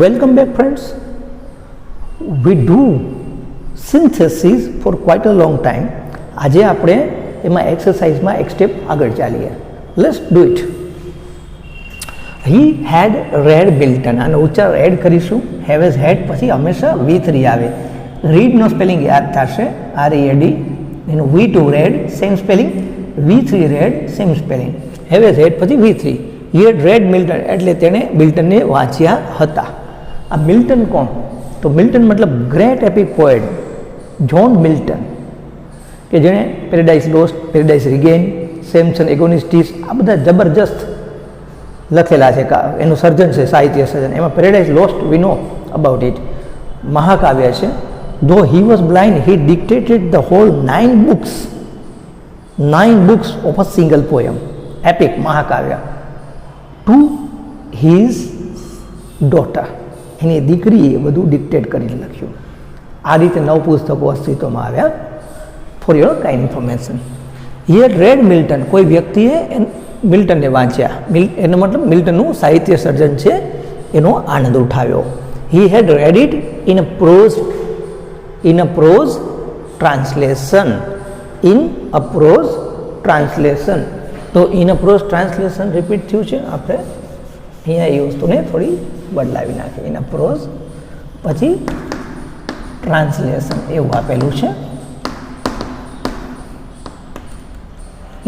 Welcome back, friends. We do synthesis for quite a long time. આજે આપણે એમાં એક્સરસાઇઝમાં એક સ્ટેપ આગળ ચાલીએ. Let's do it. He had read Milton. આનો ઉચ્ચાર એડ કરીશું. હેવ હેઝ હેડ પછી હંમેશા V3 આવે. રીડનો સ્પેલિંગ યાદ થશે, READ. એનું V2 read same spelling, V3 read same spelling. Have has had પછી V3. He had read Milton એટલે તેણે મિલ્ટનને વાંચ્યા હતા. આ મિલ્ટન કોણ? તો મિલ્ટન મતલબ great EPIC poet John Milton, કે જેણે paradise lost, paradise regain, Samson એગોનિસ્ટિસ આ બધા જબરજસ્ત લખેલા છે. એનું સર્જન છે, સાહિત્ય સર્જન. એમાં Paradise Lost we know about it, મહાકાવ્ય છે. Though he was blind he dictated the whole 9 books of a single poem, epic મહાકાવ્ય, ટુ હિઝ ડોટર. એની દીકરીએ બધું ડિક્ટેટ કરીને લખ્યું. આ રીતે 9 પુસ્તકો અસ્તિત્વમાં આવ્યા. For your kind information. He had read Milton. કોઈ વ્યક્તિએ મિલ્ટનને વાંચ્યા. એનો મતલબ મિલ્ટનનું સાહિત્ય સર્જન છે એનો આનંદ ઉઠાવ્યો. He had read it in a prose translation. તો in a prose translation repeat થયું છે. આપણે અહીંયા એ વસ્તુને થોડી બદલાવી નાખીએ. ઇન અ પ્રોઝ પછી ટ્રાન્સલેશન એવું આપેલું છે.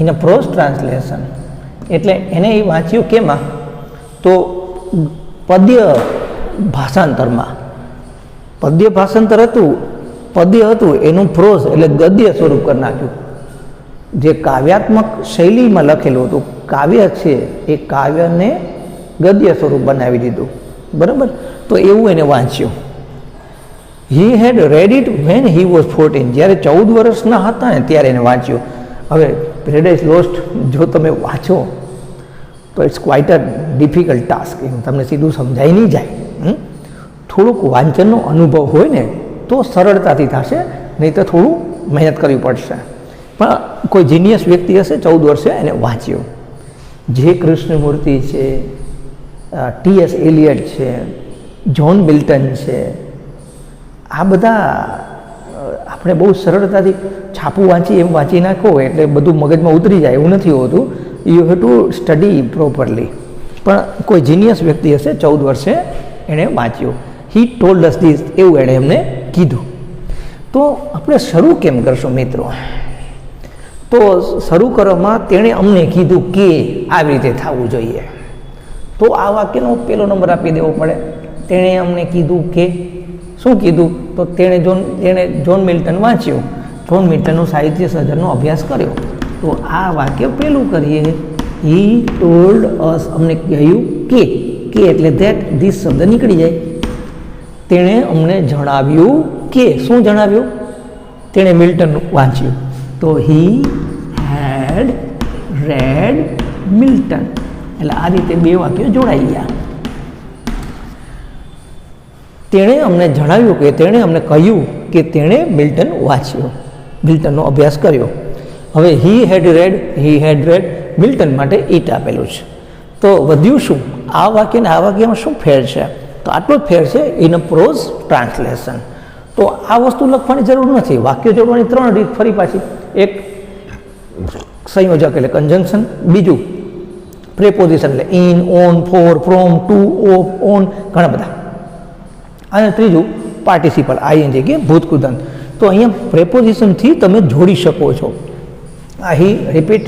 ઇન અ પ્રોઝ ટ્રાન્સલેશન એટલે એને એ વાંચ્યું કેમાં? તો પદ્ય ભાષાંતરમાં. પદ્ય ભાષાંતર હતું, પદ્ય હતું એનું પ્રોઝ એટલે ગદ્ય સ્વરૂપ કરી નાખ્યું. જે કાવ્યાત્મક શૈલીમાં લખેલું હતું, કાવ્ય છે એ કાવ્યને ગદ્ય સ્વરૂપ બનાવી દીધું. બરાબર? તો એવું એને વાંચ્યું. He had read it when he was 14. જ્યારે 14 વર્ષના હતા ને ત્યારે એને વાંચ્યું. હવે પેરેડાઇઝ લોસ્ટ જો તમે વાંચો તો it's quite a difficult task. તમને સીધું સમજાઈ નહીં જાય. થોડુંક વાંચનનો અનુભવ હોય ને તો સરળતાથી થશે, નહીં તો થોડું મહેનત કરવી પડશે. પણ કોઈ જીનિયસ વ્યક્તિ હશે 14 વર્ષે એને વાંચ્યું. જે કૃષ્ણમૂર્તિ છે, T.S. એલિયટ છે, જ્હોન મિલ્ટન છે, આ બધા આપણે બહુ સરળતાથી છાપું વાંચી એમ વાંચી નાખો એટલે બધું મગજમાં ઉતરી જાય એવું નથી હોતું. You have to study properly. પણ કોઈ જીનિયસ વ્યક્તિ હશે 14 વર્ષે એણે વાંચ્યું. હી ટોલ્ડ અસ ધીસ, એવું એણે એમને કીધું. તો આપણે શરૂ કેમ કરશું મિત્રો? તો શરૂ કરવામાં તેણે અમને કીધું કે આવી રીતે થવું જોઈએ. તો આ વાક્યનો પહેલો નંબર આપી દેવો પડે. તેણે અમને કીધું કે, શું કીધું? તો તેણે જ્હોન મિલ્ટન વાંચ્યું, જ્હોન મિલ્ટનનું સાહિત્ય સર્જનનો અભ્યાસ કર્યો. તો આ વાક્ય પહેલું કરીએ. હી ટોલ્ડ અસ, અમને કહ્યું કે એટલે ધેટ ધીસ શબ્દ નીકળી જાય. તેણે અમને જણાવ્યું કે, શું જણાવ્યું? તેણે મિલ્ટન વાંચ્યું. તો હી હેડ રેડ મિલ્ટન. એટલે આ રીતે બે વાક્યો જોડાઈ ગયા. તેણે અમને જણાવ્યું કે, તેણે અમને કહ્યું કે તેણે મિલ્ટન વાંચ્યો, મિલ્ટનનો અભ્યાસ કર્યો. હવે હી હેડ રેડ મિલ્ટન માટે ઇટ આપેલું છે. તો વધ્યું શું? આ વાક્ય ને આ વાક્યમાં શું ફેર છે? તો આટલો જ ફેર છે ઇન અ પ્રોઝ ટ્રાન્સલેશન. તો આ વસ્તુ લખવાની જરૂર નથી. વાક્ય જોડવાની 3 રીત ફરી પાછી. એક સંયોજક એટલે કન્જંક્શન, બીજું પ્રેપોઝિશન એટલે in, on, for, from, to, of, on, ઘણા બધા, અને ત્રીજું પાર્ટિસિપલ ING કે ભૂતકૃદંત. તો અહીંયા પ્રેપોઝિશનથી તમે જોડી શકો છો. આ હી રિપીટ,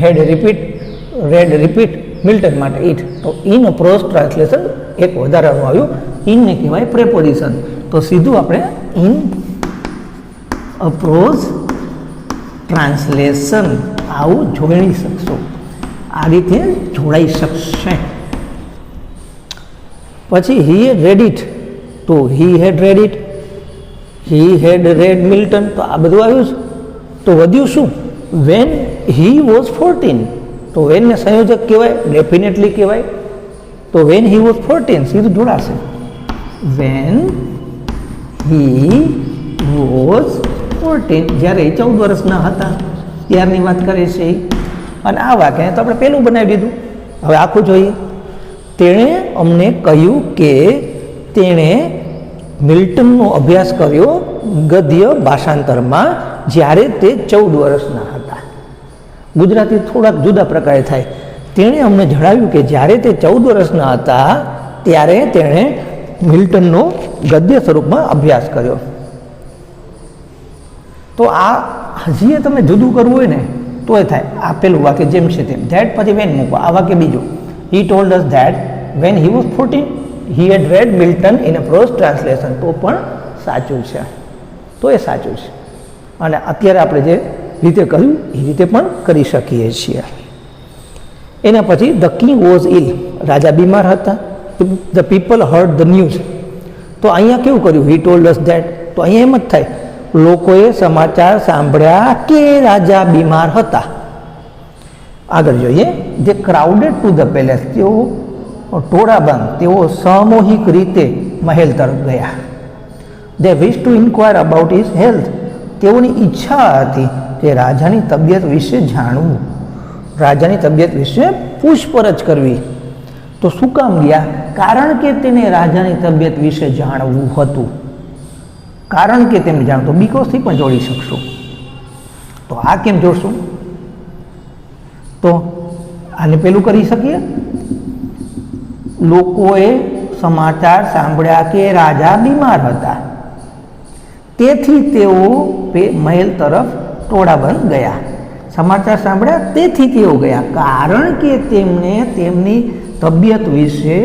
હેડ રિપીટ, રેડ રિપીટ, મિલ્ટન માટે ઇટ. તો ઇન અ પ્રોઝ ટ્રાન્સલેશન એક વધારાનું આવ્યું, ઇનને કહેવાય પ્રેપોઝિશન. તો સીધું આપણે ઇન અ પ્રોઝ ટ્રાન્સલેશન આવું જોડી શકશો. આ રીતે જોડાઈ શકશે. પછી હી હેડ રેડ ઇટ. તો he had read it, he had read Milton. તો આ બધું આવ્યું છે. તો વધ્યું શું? When he was 14. તો વેનને સંયોજક કહેવાય, ડેફિનેટલી કહેવાય. તો વેન હી વોઝ 14 સીધું જોડાશે. વેન હી વોઝ 14, જ્યારે 14 વર્ષના હતા ત્યારની વાત કરે છે. અને આ વાક્ય તો આપણે પહેલું બનાવી દીધું. હવે આખું જોઈએ. તેણે અમને કહ્યું કે તેણે મિલ્ટનનો અભ્યાસ કર્યો ગદ્ય ભાષાંતરમાં જ્યારે તે 14 વર્ષના હતા. ગુજરાતી થોડાક જુદા પ્રકારે થાય. તેણે અમને જણાવ્યું કે જ્યારે તે 14 વર્ષના હતા ત્યારે તેણે મિલ્ટનનો ગદ્ય સ્વરૂપમાં અભ્યાસ કર્યો. તો આ હજી તમે જુદું કરવું હોય ને તો એ થાય. આ પેલું વાક્ય જેમ છે તેમ, ધેટ પછી વેન મૂકો. આ વાક્ય બીજું, હી told us that van he was 14 he had read Milton in a prose translation. તો પણ સાચું છે, તો એ સાચું છે. અને અત્યારે આપણે જે રીતે કહ્યું એ રીતે પણ કરી શકીએ છીએ. એના પછી ધ કિંગ વોઝ ઇલ, રાજા બીમાર હતા. The people heard the news. તો અહીંયા કેવું કર્યું, હી ટોલ્ડ અસ ધેટ. તો અહીંયા એમ જ થાય, લોકોએ સમાચાર સાંભળ્યા કે રાજા બીમાર હતા. આગળ જોઈએ, જે ક્રાઉડેડ ટુ ધ પેલેસ, તેઓ ટોળાબંધ, તેઓ સામૂહિક રીતે મહેલ તરફ ગયા. They wish to inquire about his health. તેઓની ઈચ્છા હતી કે રાજાની તબિયત વિશે જાણવું, રાજાની તબિયત વિશે પૂછપરછ કરવી. તો શું કામ ગયા? કારણ કે તેને રાજાની તબિયત વિશે જાણવું હતું. કારણ કે તેમને જાણવું, તો બીકોઝથી પણ જોડી શકશું. તો આ કેમ જોડશું? તો આને પેલું કરી શકીએ, લોકોએ સમાચાર સાંભળ્યા કે રાજા બીમાર હતા, તેથી તેઓ મહેલ તરફ ટોળાબંધ ગયા. સમાચાર સાંભળ્યા તેથી તેઓ ગયા, કારણ કે તેમને તેમની તબિયત વિશે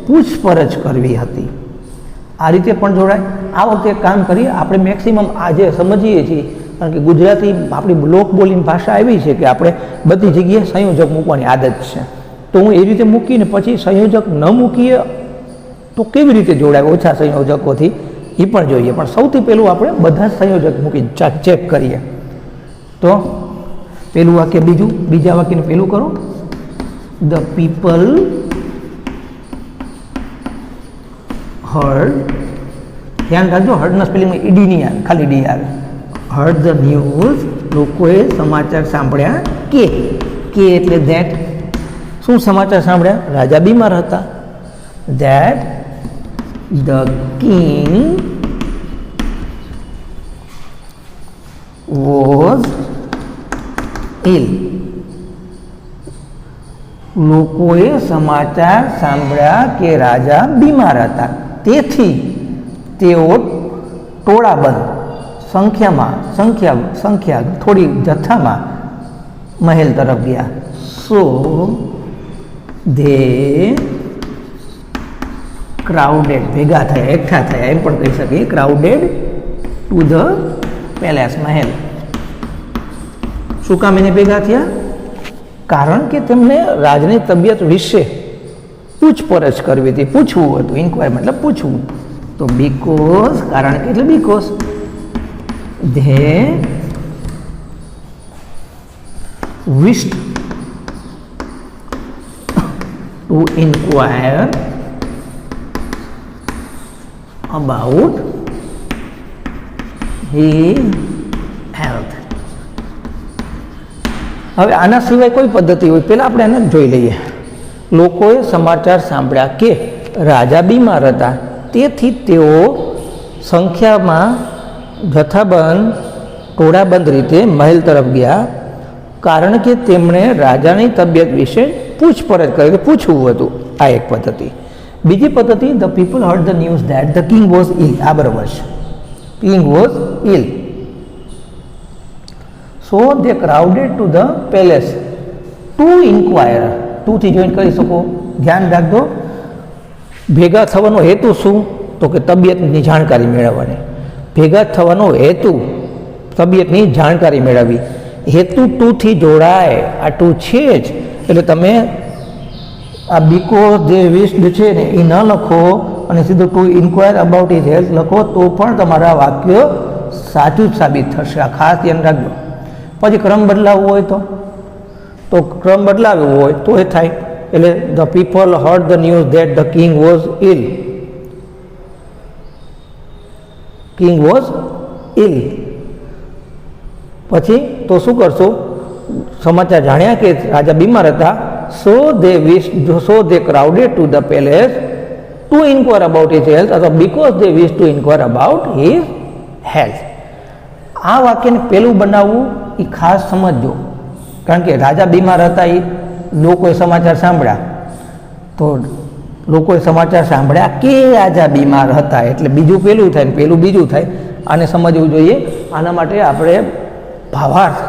પૂછપરછ કરવી હતી. આ રીતે પણ જોડાય. આ વખતે કામ કરીએ, આપણે મેક્સિમમ આજે સમજીએ છીએ, કારણ કે ગુજરાતી આપણી લોકબોલીની ભાષા એવી છે કે આપણે બધી જગ્યાએ સંયોજક મૂકવાની આદત છે. તો હું એ રીતે મૂકીને પછી સંયોજક ન મૂકીએ તો કેવી રીતે જોડાય ઓછા સંયોજકોથી, એ પણ જોઈએ. પણ સૌથી પહેલું આપણે બધા સંયોજક મૂકીને ચેક કરીએ. તો પેલું વાક્ય બીજું, બીજા વાક્યને પેલું કરો, ધ પીપલ હર્ડ. ધ્યાન રાખજો, હર્ડના સ્પેલિંગમાં ઈડી નહીં આવે, ખાલી ડી આવે. હર્ડ ધ ન્યૂઝ, લોકોએ સમાચાર સાંભળ્યા કે એટલે ધેટ. શું સમાચાર સાંભળ્યા? રાજા બીમાર હતા. That the king was ઇલ. લોકોએ સમાચાર સાંભળ્યા કે રાજા બીમાર હતા, તેથી તેઓ ટોળાબંધ, સંખ્યા થોડી જથ્થામાં મહેલ તરફ ગયા. સો ધે ક્રાઉડેડ, ભેગા થયા, એકઠા થયા, એમ પણ કહી શકીએ. ક્રાઉડેડ ટુ ધ પેલેસ, મહેલ. શું કામ એને ભેગા થયા? કારણ કે તેમને રાજની તબિયત વિશે પૂછપરછ કરવી હતી, પૂછવું હતું. ઇન્ક્વાયર મતલબ પૂછવું. તો બીકોઝ, કારણ કે એટલે because they wished to inquire about his health. હવે આના સિવાય કોઈ પદ્ધતિ હોય, પહેલાં આપણે એને જોઈ લઈએ. લોકોએ સમાચાર સાંભળ્યા કે રાજા બીમાર હતા, તેથી તેઓ સંખ્યામાં જથ્થાબંધ, ટોળાબંધ રીતે મહેલ તરફ ગયા, કારણ કે તેમણે રાજાની તબિયત વિશે પૂછપરછ કરી, પૂછવું હતું. આ એક પદ્ધતિ. બીજી પદ્ધતિ, the people heard the news that the king was ill. આ બરાબર છે, king was ill. So they crowded to the palace to inquire. ટુથી જોઈન કરી શકો. ધ્યાન રાખજો, ભેગા થવાનો હેતુ શું? તો કે તબિયતની જાણકારી મેળવવાની. ભેગા થવાનો હેતુ તબિયતની જાણકારી મેળવવી. હેતુ ટુથી જોડાય, આ ટુ છે જ. એટલે તમે આ બીકોઝ જે વિશ્ડ છે ને એ ન લખો અને સીધું to inquire about his health લખો તો પણ તમારા વાક્ય સાચું જ સાબિત થશે. આ ખાસ ધ્યાન રાખજો. પછી ક્રમ બદલાવવો હોય તો ક્રમ બદલાવવો હોય તો એ થાય. એટલે the people heard the news that the king was ill. King was ill. પછી તો શું કરશો? સમાચાર જાણ્યા કે રાજા બીમાર હતા. So they crowded to the palace to inquire about his health અથવા because they wish to inquire about his health. આ વાક્યને પહેલું બનાવવું એ ખાસ સમજજો, કારણ કે રાજા બીમાર હતા, એ લોકોએ સમાચાર સાંભળ્યા, તો લોકોએ સમાચાર સાંભળ્યા કે રાજા બીમાર હતા, એટલે બીજું પહેલું થાય ને પહેલું બીજું થાય. આને સમજવું જોઈએ. આના માટે આપણે ભાવાર્થ,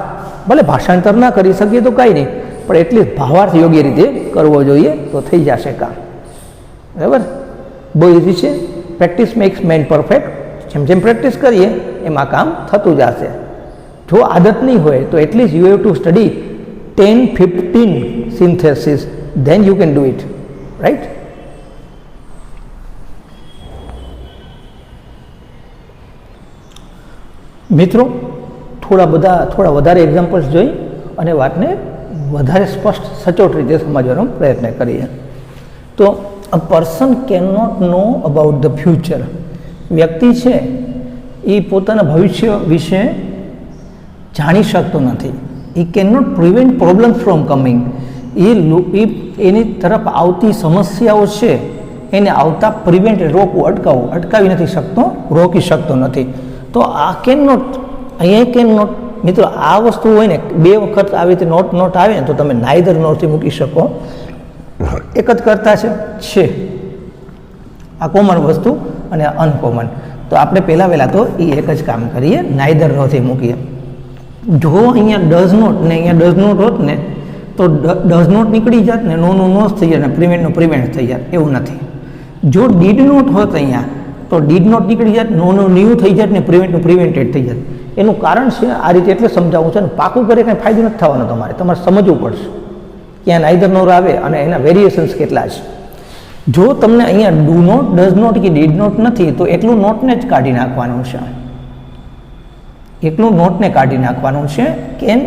ભલે ભાષાંતર ના કરી શકીએ તો કાંઈ નહીં, પણ એટલીસ્ટ ભાવાર્થ યોગ્ય રીતે કરવો જોઈએ તો થઈ જશે કામ. બરાબર? બહુ ઇઝી છે. Practice max main perfect. જેમ જેમ પ્રેક્ટિસ કરીએ એમાં કામ થતું જશે. જો આદત નહીં હોય તો at least you have to study 10-15 synthesis, then you can do it, right? મિત્રો, થોડા વધારે એક્ઝામ્પલ્સ જોઈ અને વાતને વધારે સ્પષ્ટ સચોટ રીતે સમજવાનો પ્રયત્ન કરીએ. તો a person can not know about the future. વ્યક્તિ છે એ પોતાના ભવિષ્ય વિશે જાણી શકતો નથી. એ can not prevent problem from coming. એની તરફ આવતી સમસ્યાઓ છે એને આવતા પ્રિવેન્ટ, રોકવું, અટકાવી નથી શકતો, રોકી શકતો નથી. તો આ કેન નોટ, અહીંયા કેન નોટ. મિત્રો, આ વસ્તુ હોય ને, બે વખત આવી રીતે નોટ આવે ને તો તમે નાઈધર નોટથી મૂકી શકો. એક જ કરતા છે આ કોમન વસ્તુ અને અનકોમન. તો આપણે પહેલાં તો એ એક જ કામ કરીએ, નાઈધર નોટથી મૂકીએ. જો અહીંયા ડઝ નોટ ને અહીંયા ડઝ નોટ હોત ને તો ડઝ નોટ નીકળી જાત ને નોનું નોસ થઈ જાય ને પ્રિવેન્ટનું પ્રિવેન્ટ થઈ જાય. એવું નથી. જો ડીડ નોટ હોત અહીંયા તો ડીડ નોટ નીકળી જાત, નોનું ન્યૂ થઈ જાય ને પ્રિવેન્ટનું પ્રિવેન્ટેડ થઈ જાય. એનું કારણ છે, આ રીતે એટલે સમજાવવું છે ને, પાકું કરે કંઈ ફાયદો નથી થવાનો. તમારે સમજવું પડશે કે આ નાઈધર નોટ આવે અને એના વેરિએશન્સ કેટલા છે. જો તમને અહીંયા ડુ નોટ, ડઝ નોટ કે ડીડ નોટ નથી તો એટલું નોટને જ કાઢી નાખવાનું છે. એટલું નોટને કાઢી નાખવાનું છે. કેન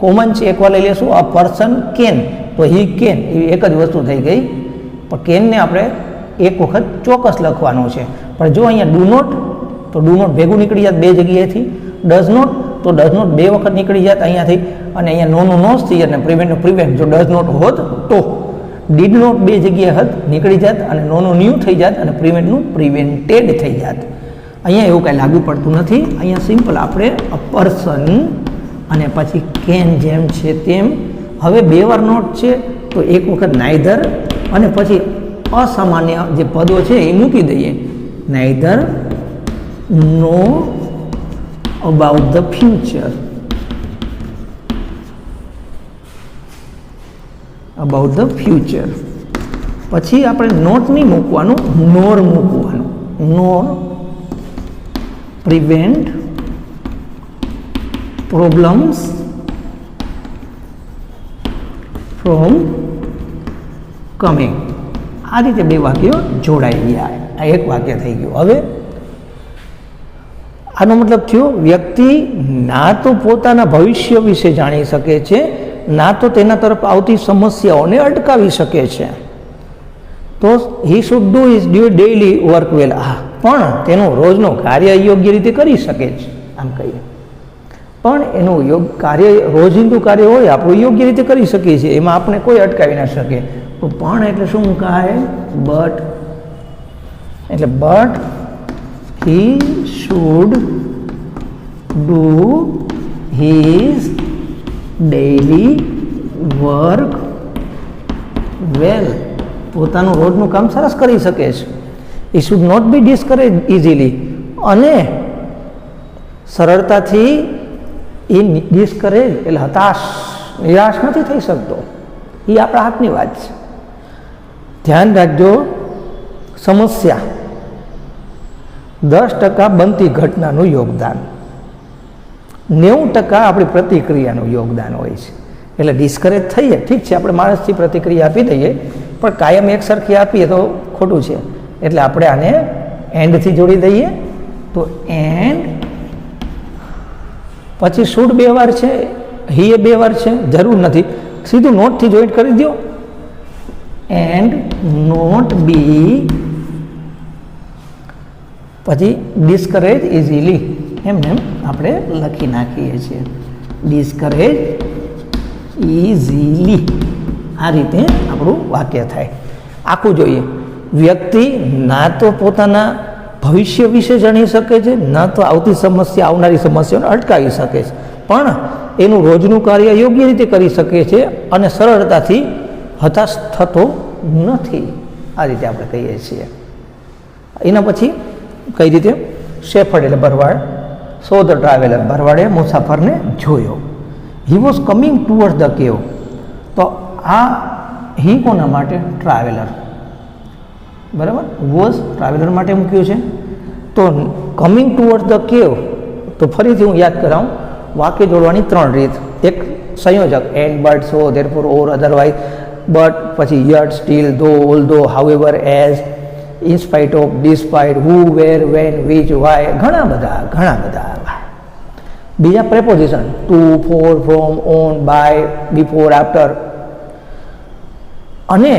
કોમન છે, એકવાર લઈ લેશું. અ પર્સન કેન, તો હી કેન, એવી એક જ વસ્તુ થઈ ગઈ. પણ કેનને આપણે એક વખત ચોક્કસ લખવાનું છે. પણ જો અહીંયા ડુ નોટ, તો ડુ નોટ ભેગું નીકળી જાત બે જગ્યાએથી. ડઝ નોટ, તો ડઝ નોટ બે વખત નીકળી જાત અહીંયાથી, અને અહીંયા નોનું નોસ થઈ જાય અને પ્રિવેન્ટનું પ્રિવેન્ટ. જો ડઝ નોટ હોત તો ડીડ નોટ બે જગ્યાએ હદ નીકળી જાત અને નોનું ન્યૂ થઈ જાત અને પ્રિવેન્ટનું પ્રિવેન્ટેડ થઈ જાત. અહીંયા એવું કાંઈ લાગુ પડતું નથી. અહીંયા સિમ્પલ આપણે અ પર્સન અને પછી કેન જેમ છે તેમ. હવે બે વાર નોટ છે તો એક વખત નાઈધર અને પછી અસામાન્ય જે પદો છે એ મૂકી દઈએ. Neither no about the future, about the future. પછી આપણે નોટ નહીં મૂકવાનું, નોર મૂકવાનું. નોર પ્રિવેન્ટ પ્રોબ્લેમ્સ ફ્રોમ કમિંગ. આ રીતે બે વાક્યો જોડાઈ ગયા. આ એક વાક્ય થઈ ગયું. હવે આનો મતલબ થયો, વ્યક્તિ ના તો પોતાના ભવિષ્ય વિશે જાણી શકે છે, ના તો તેના તરફ આવતી સમસ્યાઓને અટકાવી શકે છે. તો he should do his daily work well. પણ તેનું રોજનું કાર્ય યોગ્ય રીતે કરી શકે છે, આમ કહીએ. પણ એનું કાર્ય, રોજિંદુ કાર્ય હોય આપણું યોગ્ય રીતે કરી શકીએ છીએ, એમાં આપણે કોઈ અટકાવી ના શકે. તો પણ એટલે શું મુકાય? બટ. એટલે but he should do his daily work well. પોતાનું રોજનું કામ સરસ કરી શકે છે. એ should not be discourage easily. અને સરળતાથી એ ડિસ્કરેજ એટલે હતાશ, નિરાશ નથી થઈ શકતો. એ આપણા હાથની વાત છે. ધ્યાન રાખજો, સમસ્યા 10% બનતી ઘટનાનું યોગદાન, 90% આપણી પ્રતિક્રિયાનું યોગદાન હોય છે. એટલે ડિસ્કરેજ થઈએ, ઠીક છે, આપણે માણસથી પ્રતિક્રિયા આપી દઈએ, પણ કાયમ એક સરખી આપીએ તો ખોટું છે. એટલે આપણે આને એન્ડથી જોડી દઈએ. તો એન્ડ પછી શુડ બે વાર છે, હી એ બે વાર છે, જરૂર નથી, સીધું નોટથી જોઈન્ટ કરી દો. એન્ડ નોટ બી પછી ડિસ્કરેજ ઇઝીલી, એમને આપણે લખી નાખીએ છીએ. Discourage easily. આ રીતે આપણું વાક્ય થાય. આખું જોઈએ વ્યક્તિ ના તો પોતાના ભવિષ્ય વિશે જાણી શકે છે, ના તો આવતી સમસ્યા આવનારી સમસ્યાઓને અટકાવી શકે છે, પણ એનું રોજનું કાર્ય યોગ્ય રીતે કરી શકે છે અને સરળતાથી હતાશ થતો નથી. આ રીતે આપણે કહીએ છીએ. એના પછી કઈ રીતે? શેફર્ડ એટલે ભરવાડ, સો ધ ટ્રાવેલર ભરવાડે મુસાફરને જોયો. He was coming toward the કેવ. તો આ હી કોના માટે? ટ્રાવેલર. બરાબર, વોઝ ટ્રાવેલર માટે મૂક્યું છે. તો કમિંગ ટુવર્ડ ધ કેવ, તો ફરીથી હું યાદ કરાવું, વાક્ય જોડવાની ત્રણ રીત. એક સંયોજક and, but, so, therefore, or, otherwise, but, પછી yet, still, though, although, however, as, in spite of, despite, who, where, when, which, why, ઘણા બધા. બીજા preposition to, for, from, on, by, before, after. અને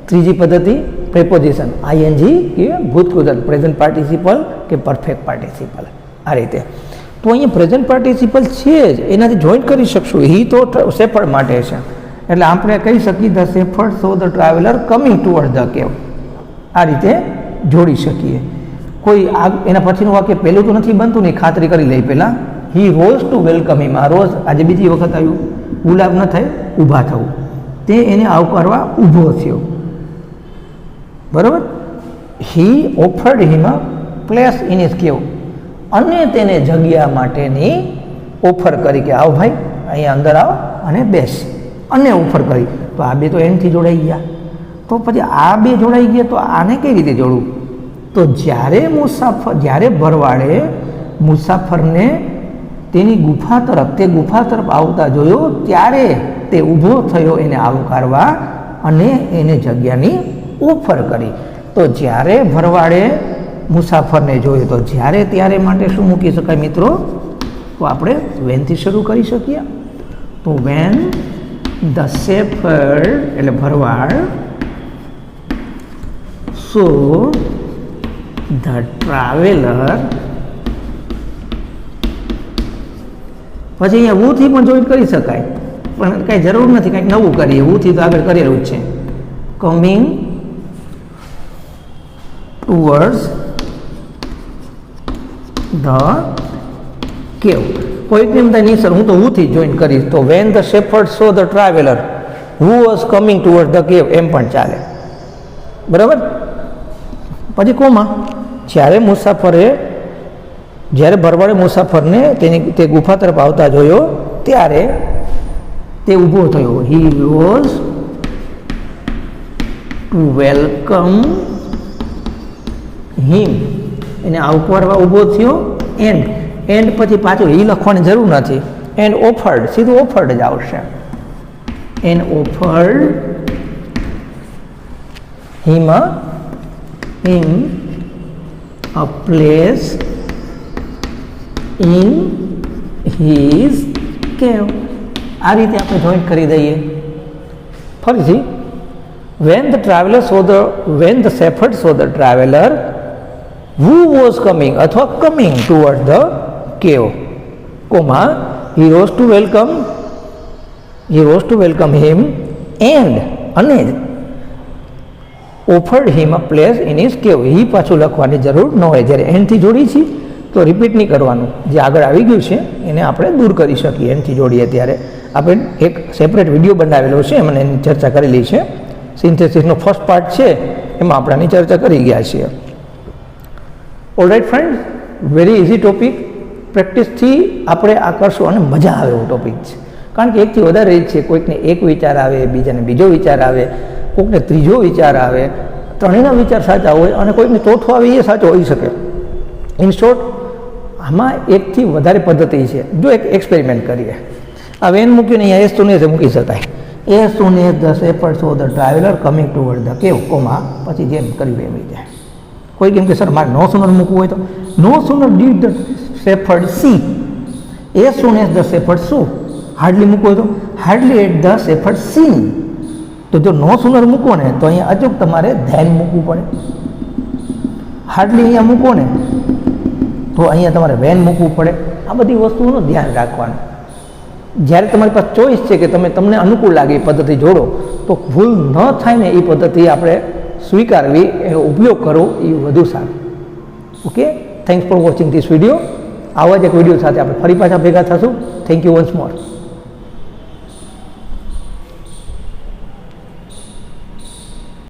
ત્રીજી પદ્ધતિ પ્રેપોઝિશન આઈએનજી કે ભૂતકૃદંત, present participle કે પરફેક્ટ પાર્ટિસિપલ. આ રીતે. તો અહીંયા પ્રેઝન્ટ પાર્ટિસિપલ છે જ, એનાથી જોઈન્ટ કરી શકશું. હી તો શેફર્ડ માટે છે, એટલે આપણે કહી શકીએ the shepherd saw the traveller coming toward the કેવ. આ રીતે જોડી શકીએ. કોઈ એના પછીનું વાક્ય પહેલું તો નથી બનતું ને, ખાતરી કરી લઈ પહેલાં. હી રોઝ ટુ વેલકમ હિમ. આ રોઝ આજે બીજી વખત આવ્યું. ગુલાબ ન થાય, ઊભા થવું. તે એને આવકારવા ઊભો થયો. બરાબર. He offered him a place in his cave. અને તેને જગ્યા માટેની ઓફર કરી કે આવ ભાઈ, અહીંયા અંદર આવ અને બેસ, અને ઓફર કરી. તો આ બે તો એનથી જોડાઈ ગયા. તો પછી આ બે જોડાઈ ગયા, તો આને કઈ રીતે જોડવું? તો જ્યારે ભરવાડે મુસાફરને તેની ગુફા તરફ, તે ગુફા તરફ આવતા જોયો, ત્યારે તે ઊભો થયો એને આવકારવા અને એને જગ્યાની ઓફર કરી. તો જ્યારે ભરવાડે મુસાફરને જોયું, તો જ્યારે ત્યારે માટે શું મૂકી શકાય મિત્રો? તો આપણે વેનથી શરૂ કરી શકીએ. તો વેન ધ શેફર્ડ એટલે ભરવાડ સો ધ ટ્રાવેલર. પછી અહીંયા વુથી પણ જોઈન્ટ કરી શકાય, પણ કાંઈ જરૂર નથી, કાંઈક નવું કરીએ. વુથી તો આગળ કરેલું જ છે. કમિંગ ટુવર્ડ્સ ધ કેવ. કોઈકને એમ થાય નહીં સર હું તો હુથી જોઈન્ટ કરીશ, તો when the shepherd saw the traveller who was coming toward the cave એમ પણ ચાલે. બરાબર. પછી કોમાં જ્યારે ભરવાડે મુસાફરને તે ગુફા તરફ આવતા જોયો, ત્યારે તે ઊભો થયો. હી વોઝ ટુ વેલકમ હિમ. એને આવકારવા ઊભો થયો. એન્ડ પછી પાછું હી લખવાની જરૂર નથી. એન્ડ ઓફર્ડ, સીધું ઓફર્ડ જ આવશે. And offered him a place in his cave. આ રીતે આપણે જોઈન્ટ કરી દઈએ. ફરીથી when the shepherd saw the traveler who was coming અથવા coming toward the cave, he rose to welcome him and offered him a place in his cave. એ પાછું લખવાની જરૂર ન હોય. જ્યારે એનથી જોડી છીએ તો રિપીટ નહીં કરવાનું. જે આગળ આવી ગયું છે એને આપણે દૂર કરી શકીએ. એનથી જોડીએ ત્યારે આપણે એક સેપરેટ વિડીયો બનાવેલો છે, એમાં એની ચર્ચા કરેલી છે. સિન્થેસિસનો ફર્સ્ટ પાર્ટ છે, એમાં આપણે આની ચર્ચા કરી ગયા છીએ. Alright friend, very easy topic. પ્રેક્ટિસથી આપણે આ કરશું અને મજા આવે એવો ટોપિક છે. કારણ કે એકથી વધારે રીત છે. કોઈકને એક વિચાર આવે, બીજાને બીજો વિચાર આવે, કોઈકને ત્રીજો વિચાર આવે, ત્રણેયના વિચાર સાચા હોય અને કોઈકને ચોથો આવે એ સાચો હોઈ શકે. ઇન શોર્ટ, આમાં એકથી વધારે પદ્ધતિ છે. જો એક એક્સપેરિમેન્ટ કરીએ. આ વેન મૂકીને અહીંયા એસ સુને મૂકી શકાય. As soon the shepherd saw the traveller coming toward the cave, પછી જેમ કર્યું એમ રીતે. કોઈ કેમ કે સર મારે નો સુનર મૂકવું હોય તો no sooner did the shepherd see. As soon as the shepherd શું હાર્ડલી મૂકવું હોય તો hardly had the shepherd seen. તો જો નો સુનર મૂકો ને તો અહીંયા અચૂક તમારે ધ્યાન મૂકવું પડે. હાર્ડલી અહીંયા મૂકો ને તો અહીંયા તમારે વેન મૂકવું પડે. આ બધી વસ્તુઓનું ધ્યાન રાખવાનું. જ્યારે તમારી પાસે ચોઈસ છે કે તમને અનુકૂળ લાગે એ પદ્ધતિ જોડો, તો ભૂલ ન થાય ને એ પદ્ધતિ આપણે સ્વીકારવી, એનો ઉપયોગ કરવો એ વધુ સારું. Okay, thanks for watching this video. આવા જ એક વિડીયો સાથે આપણે ફરી પાછા ભેગા થશું. Thank you once more.